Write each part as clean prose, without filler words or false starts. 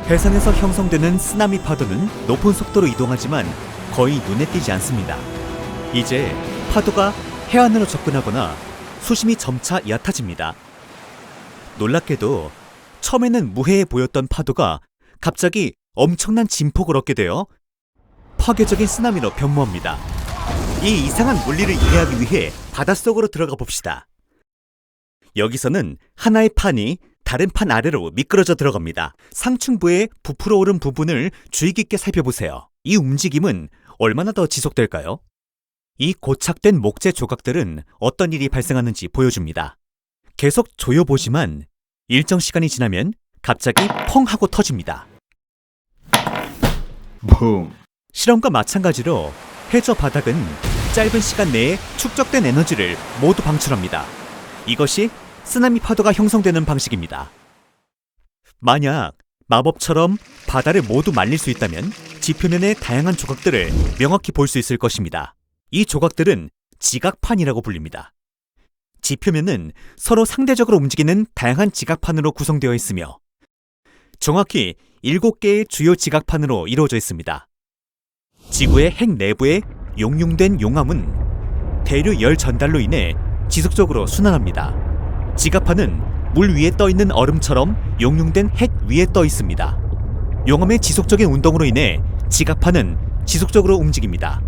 해상에서 형성되는 쓰나미 파도는 높은 속도로 이동하지만 거의 눈에 띄지 않습니다. 이제 파도가 해안으로 접근하거나 수심이 점차 얕아집니다. 놀랍게도 처음에는 무해해 보였던 파도가 갑자기 엄청난 진폭을 얻게 되어 파괴적인 쓰나미로 변모합니다. 이 이상한 원리를 이해하기 위해 바닷속으로 들어가 봅시다. 여기서는 하나의 판이 다른 판 아래로 미끄러져 들어갑니다. 상층부에 부풀어 오른 부분을 주의 깊게 살펴보세요. 이 움직임은 얼마나 더 지속될까요? 이 고착된 목재 조각들은 어떤 일이 발생하는지 보여줍니다. 계속 조여보지만 일정 시간이 지나면 갑자기 펑 하고 터집니다. 붐. 실험과 마찬가지로 해저 바닥은 짧은 시간 내에 축적된 에너지를 모두 방출합니다. 이것이 쓰나미 파도가 형성되는 방식입니다. 만약 마법처럼 바다를 모두 말릴 수 있다면 지표면의 다양한 조각들을 명확히 볼 수 있을 것입니다. 이 조각들은 지각판이라고 불립니다. 지표면은 서로 상대적으로 움직이는 다양한 지각판으로 구성되어 있으며 정확히 7개의 주요 지각판으로 이루어져 있습니다. 지구의 핵 내부에 용융된 용암은 대류 열 전달로 인해 지속적으로 순환합니다. 지각판은 물 위에 떠 있는 얼음처럼 용융된 핵 위에 떠 있습니다. 용암의 지속적인 운동으로 인해 지각판은 지속적으로 움직입니다.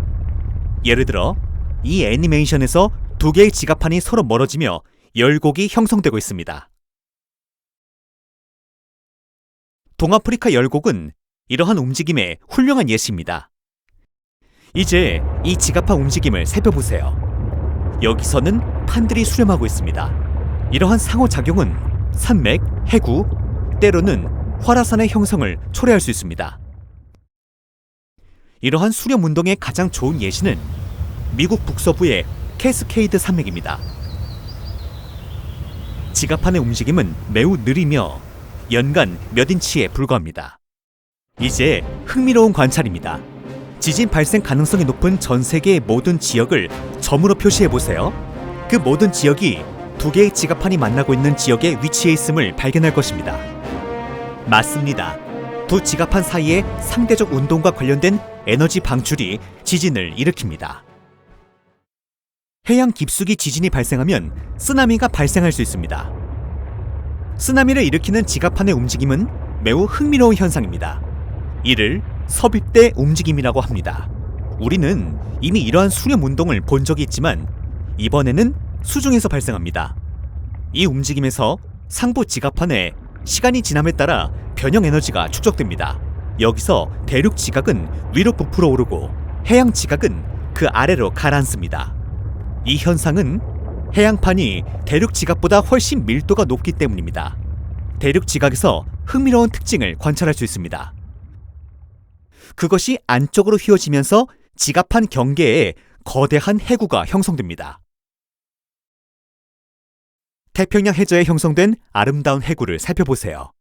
예를 들어 이 애니메이션에서 2개의 지각판이 서로 멀어지며 열곡이 형성되고 있습니다. 동아프리카 열곡은 이러한 움직임의 훌륭한 예시입니다. 이제 이 지각판 움직임을 살펴보세요. 여기서는 판들이 수렴하고 있습니다. 이러한 상호작용은 산맥, 해구, 때로는 활화산의 형성을 초래할 수 있습니다. 이러한 수렴 운동의 가장 좋은 예시는 미국 북서부의 캐스케이드 산맥입니다. 지각판의 움직임은 매우 느리며 연간 몇 인치에 불과합니다. 이제 흥미로운 관찰입니다. 지진 발생 가능성이 높은 전 세계의 모든 지역을 점으로 표시해보세요. 그 모든 지역이 2개의 지각판이 만나고 있는 지역에 위치해 있음을 발견할 것입니다. 맞습니다. 두 지각판 사이의 상대적 운동과 관련된 에너지 방출이 지진을 일으킵니다. 해양 깊숙이 지진이 발생하면 쓰나미가 발생할 수 있습니다. 쓰나미를 일으키는 지각판의 움직임은 매우 흥미로운 현상입니다. 이를 섭입대 움직임이라고 합니다. 우리는 이미 이러한 수렴 운동을 본 적이 있지만 이번에는 수중에서 발생합니다. 이 움직임에서 상부 지각판에 시간이 지남에 따라 변형 에너지가 축적됩니다. 여기서 대륙 지각은 위로 부풀어 오르고 해양 지각은 그 아래로 가라앉습니다. 이 현상은 해양판이 대륙 지각보다 훨씬 밀도가 높기 때문입니다. 대륙 지각에서 흥미로운 특징을 관찰할 수 있습니다. 그것이 안쪽으로 휘어지면서 지각판 경계에 거대한 해구가 형성됩니다. 태평양 해저에 형성된 아름다운 해구를 살펴보세요.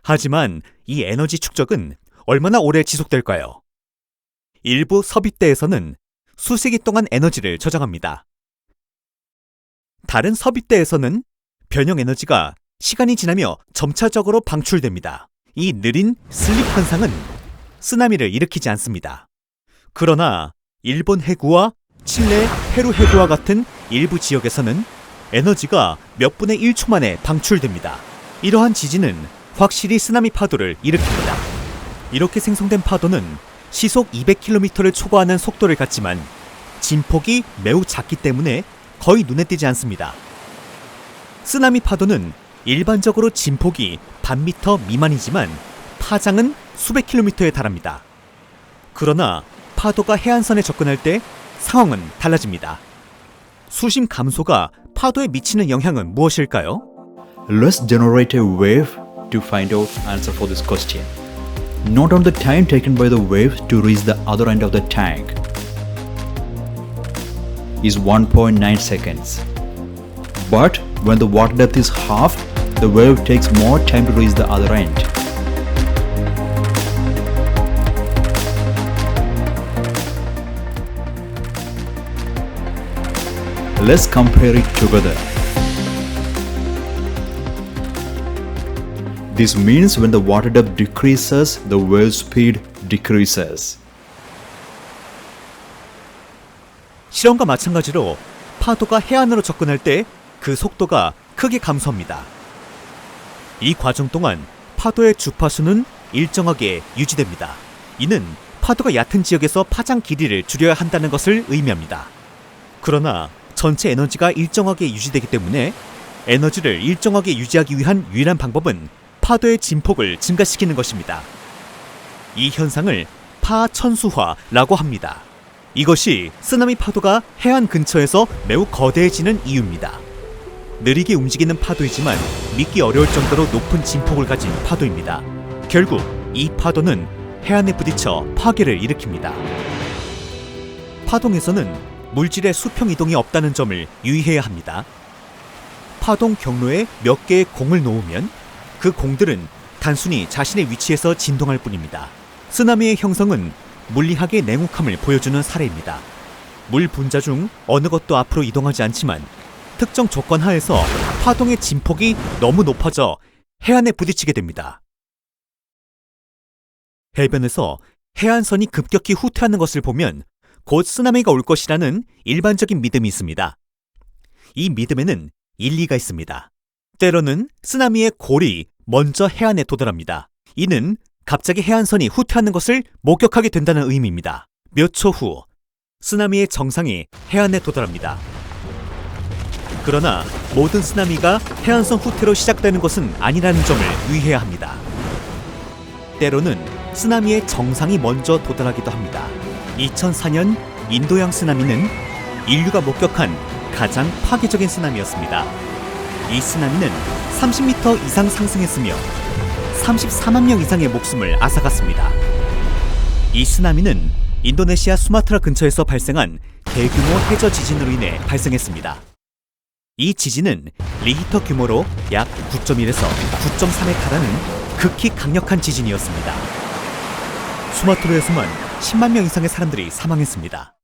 하지만 이 에너지 축적은 얼마나 오래 지속될까요? 일부 섭입대에서는 수세기 동안 에너지를 저장합니다. 다른 섭입대에서는 변형 에너지가 시간이 지나며 점차적으로 방출됩니다. 이 느린 슬립 현상은 쓰나미를 일으키지 않습니다. 그러나 일본 해구와 칠레, 페루 해구와 같은 일부 지역에서는 에너지가 몇 분의 1초 만에 방출됩니다. 이러한 지진은 확실히 쓰나미 파도를 일으킵니다. 이렇게 생성된 파도는 시속 200km를 초과하는 속도를 갖지만 진폭이 매우 작기 때문에 거의 눈에 띄지 않습니다. 쓰나미 파도는 일반적으로 진폭이 반 미터 미만이지만 파장은 수백 킬로미터에 달합니다. 그러나 파도가 해안선에 접근할 때 상황은 달라집니다. 수심 감소가 파도에 미치는 영향은 무엇일까요? Let's generate a wave to find out answer for this question. Note on the time taken by the wave to reach the other end of the tank is 1.9 seconds. But when the water depth is half, the wave takes more time to reach the other end. Let's compare it together. This means when the water depth decreases, the wave speed decreases. 실험과 마찬가지로 파도가 해안으로 접근할 때 그 속도가 크게 감소합니다. 이 과정 동안 파도의 주파수는 일정하게 유지됩니다. 이는 파도가 얕은 지역에서 파장 길이를 줄여야 한다는 것을 의미합니다. 그러나 전체 에너지가 일정하게 유지되기 때문에 에너지를 일정하게 유지하기 위한 유일한 방법은 파도의 진폭을 증가시키는 것입니다. 이 현상을 파천수화라고 합니다. 이것이 쓰나미 파도가 해안 근처에서 매우 거대해지는 이유입니다. 느리게 움직이는 파도이지만 믿기 어려울 정도로 높은 진폭을 가진 파도입니다. 결국 이 파도는 해안에 부딪혀 파괴를 일으킵니다. 파동에서는 물질의 수평 이동이 없다는 점을 유의해야 합니다. 파동 경로에 몇 개의 공을 놓으면 그 공들은 단순히 자신의 위치에서 진동할 뿐입니다. 쓰나미의 형성은 물리학의 냉혹함을 보여주는 사례입니다. 물 분자 중 어느 것도 앞으로 이동하지 않지만 특정 조건 하에서 파동의 진폭이 너무 높아져 해안에 부딪히게 됩니다. 해변에서 해안선이 급격히 후퇴하는 것을 보면 곧 쓰나미가 올 것이라는 일반적인 믿음이 있습니다. 이 믿음에는 일리가 있습니다. 때로는 쓰나미의 골이 먼저 해안에 도달합니다. 이는 갑자기 해안선이 후퇴하는 것을 목격하게 된다는 의미입니다. 몇 초 후 쓰나미의 정상이 해안에 도달합니다. 그러나 모든 쓰나미가 해안선 후퇴로 시작되는 것은 아니라는 점을 유의해야 합니다. 때로는 쓰나미의 정상이 먼저 도달하기도 합니다. 2004년 인도양 쓰나미는 인류가 목격한 가장 파괴적인 쓰나미였습니다. 이 쓰나미는 30m 이상 상승했으며 34만 명 이상의 목숨을 앗아갔습니다. 이 쓰나미는 인도네시아 수마트라 근처에서 발생한 대규모 해저 지진으로 인해 발생했습니다. 이 지진은 리히터 규모로 약 9.1에서 9.3에 달하는 극히 강력한 지진이었습니다. 수마트라에서만 10만 명 이상의 사람들이 사망했습니다.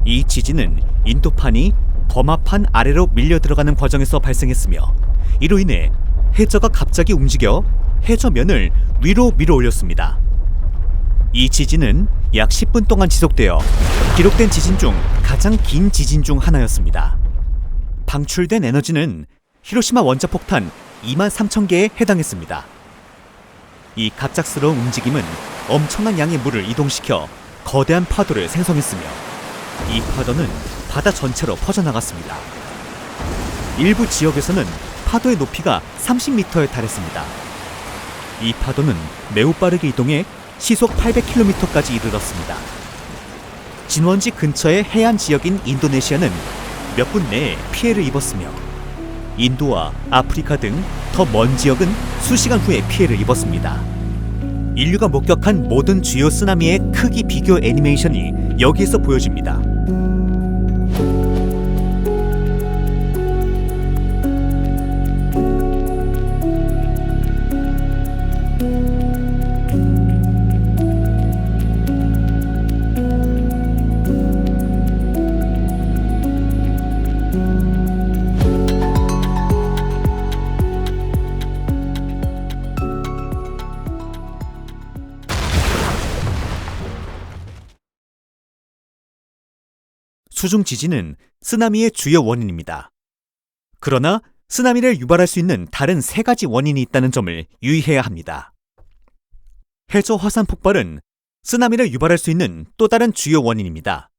이 지진은 인도판이 버마판 아래로 밀려 들어가는 과정에서 발생했으며 이로 인해 해저가 갑자기 움직여 해저면을 위로 밀어올렸습니다. 이 지진은 약 10분 동안 지속되어 기록된 지진 중 가장 긴 지진 중 하나였습니다. 방출된 에너지는 히로시마 원자폭탄 23,000개에 해당했습니다. 이 갑작스러운 움직임은 엄청난 양의 물을 이동시켜 거대한 파도를 생성했으며 이 파도는 바다 전체로 퍼져나갔습니다. 일부 지역에서는 파도의 높이가 30m에 달했습니다. 이 파도는 매우 빠르게 이동해 시속 800km까지 이르렀습니다. 진원지 근처의 해안 지역인 인도네시아는 몇 분 내에 피해를 입었으며 인도와 아프리카 등 더 먼 지역은 수시간 후에 피해를 입었습니다. 인류가 목격한 모든 주요 쓰나미의 크기 비교 애니메이션이 여기에서 보여집니다. 수중 지진은 쓰나미의 주요 원인입니다. 그러나 쓰나미를 유발할 수 있는 다른 3가지 원인이 있다는 점을 유의해야 합니다. 해저 화산 폭발은 쓰나미를 유발할 수 있는 또 다른 주요 원인입니다.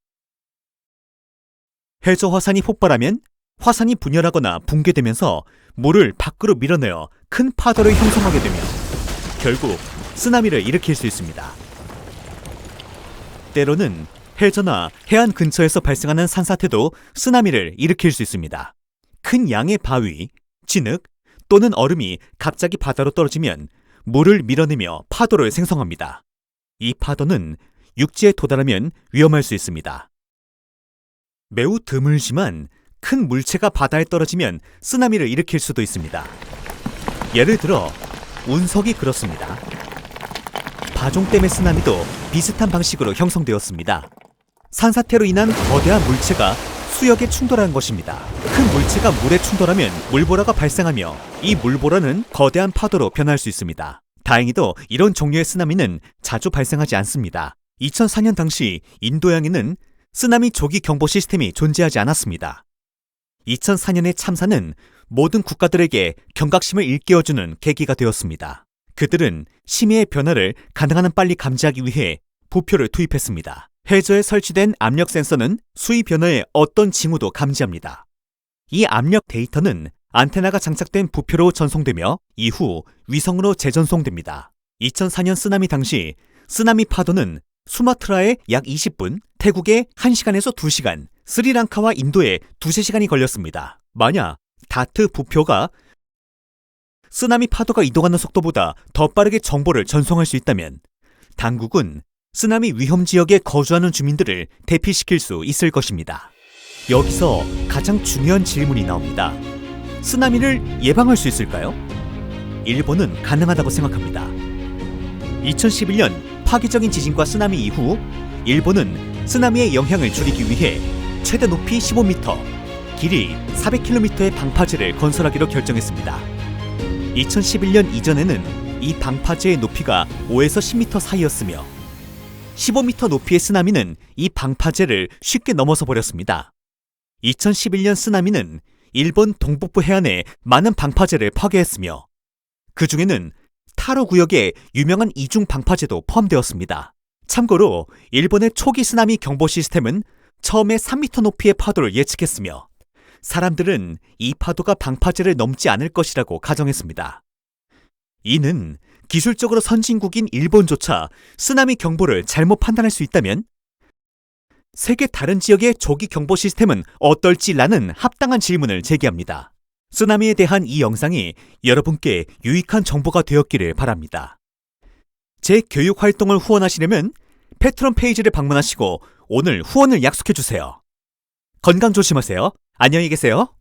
해저 화산이 폭발하면 화산이 분열하거나 붕괴되면서 물을 밖으로 밀어내어 큰 파도를 형성하게 되며 결국 쓰나미를 일으킬 수 있습니다. 때로는 해저나 해안 근처에서 발생하는 산사태도 쓰나미를 일으킬 수 있습니다. 큰 양의 바위, 진흙 또는 얼음이 갑자기 바다로 떨어지면 물을 밀어내며 파도를 생성합니다. 이 파도는 육지에 도달하면 위험할 수 있습니다. 매우 드물지만 큰 물체가 바다에 떨어지면 쓰나미를 일으킬 수도 있습니다. 예를 들어 운석이 그렇습니다. 바종댐의 쓰나미도 비슷한 방식으로 형성되었습니다. 산사태로 인한 거대한 물체가 수역에 충돌한 것입니다. 큰 물체가 물에 충돌하면 물보라가 발생하며 이 물보라는 거대한 파도로 변할 수 있습니다. 다행히도 이런 종류의 쓰나미는 자주 발생하지 않습니다. 2004년 당시 인도양에는 쓰나미 조기 경보 시스템이 존재하지 않았습니다. 2004년의 참사는 모든 국가들에게 경각심을 일깨워주는 계기가 되었습니다. 그들은 심해의 변화를 가능한 한 빨리 감지하기 위해 부표를 투입했습니다. 해저에 설치된 압력 센서는 수위 변화의 어떤 징후도 감지합니다. 이 압력 데이터는 안테나가 장착된 부표로 전송되며 이후 위성으로 재전송됩니다. 2004년 쓰나미 당시 쓰나미 파도는 수마트라에 약 20분, 태국에 1시간에서 2시간, 스리랑카와 인도에 2~3시간이 걸렸습니다. 만약 다트 부표가 쓰나미 파도가 이동하는 속도보다 더 빠르게 정보를 전송할 수 있다면 당국은 쓰나미 위험 지역에 거주하는 주민들을 대피시킬 수 있을 것입니다. 여기서 가장 중요한 질문이 나옵니다. 쓰나미를 예방할 수 있을까요? 일본은 가능하다고 생각합니다. 2011년 파괴적인 지진과 쓰나미 이후 일본은 쓰나미의 영향을 줄이기 위해 최대 높이 15m, 길이 400km의 방파제를 건설하기로 결정했습니다. 2011년 이전에는 이 방파제의 높이가 5에서 10m 사이였으며 15m 높이의 쓰나미는 이 방파제를 쉽게 넘어서 버렸습니다. 2011년 쓰나미는 일본 동북부 해안에 많은 방파제를 파괴했으며 그 중에는 타로 구역의 유명한 이중 방파제도 포함되었습니다. 참고로 일본의 초기 쓰나미 경보 시스템은 처음에 3m 높이의 파도를 예측했으며 사람들은 이 파도가 방파제를 넘지 않을 것이라고 가정했습니다. 이는 기술적으로 선진국인 일본조차 쓰나미 경보를 잘못 판단할 수 있다면 세계 다른 지역의 조기 경보 시스템은 어떨지라는 합당한 질문을 제기합니다. 쓰나미에 대한 이 영상이 여러분께 유익한 정보가 되었기를 바랍니다. 제 교육 활동을 후원하시려면 패트론 페이지를 방문하시고 오늘 후원을 약속해주세요. 건강 조심하세요. 안녕히 계세요.